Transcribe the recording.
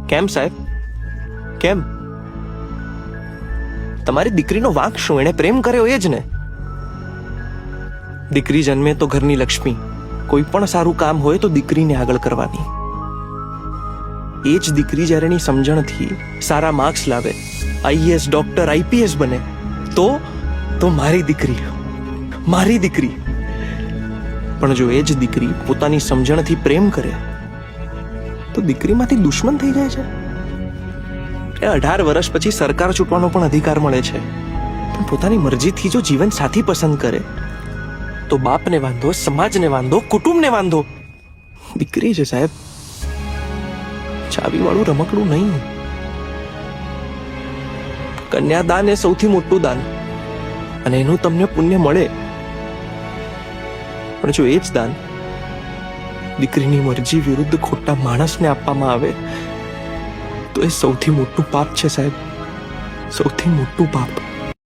કેમ સાહેબ, કેમ? તમારી દીકરીનો વાંક શું? એણે પ્રેમ કર્યો એ જ ને. દીકરી જન્મે તો ઘરની લક્ષ્મી. કોઈ પણ સારું કામ હોય તો દીકરીને આગળ કરવાની. એ જ દીકરી જ્યારે એની સમજણથી સારા માર્ક્સ લાવે, આઈએએસ, ડોક્ટર, આઈપીએસ બને, તો મારી દીકરી. પણ જો એ જ દીકરી પોતાની સમજણથી પ્રેમ કરે તો દીકરીમાંથી દુશ્મન થઈ જાય છે. 18 વર્ષ પછી સરકાર ચૂંટવાનો પણ અધિકાર મળે છે, પણ પોતાની મરજીથી જો જીવન સાથી પસંદ કરે તો બાપને વાંધો, સમાજને વાંધો, કુટુંબને વાંધો. દીકરી છે સાહેબ, ચાવીવાળું રમકડું નહીં. કન્યાદાન એ સૌથી મોટું દાન, અને એનું તમને પુણ્ય મળે. પણ જો એ જ દાન દીકરીની મરજી વિરુદ્ધ ખોટા માણસને આપવામાં આવે તો એ સૌથી મોટું પાપ છે સાહેબ, સૌથી મોટું પાપ.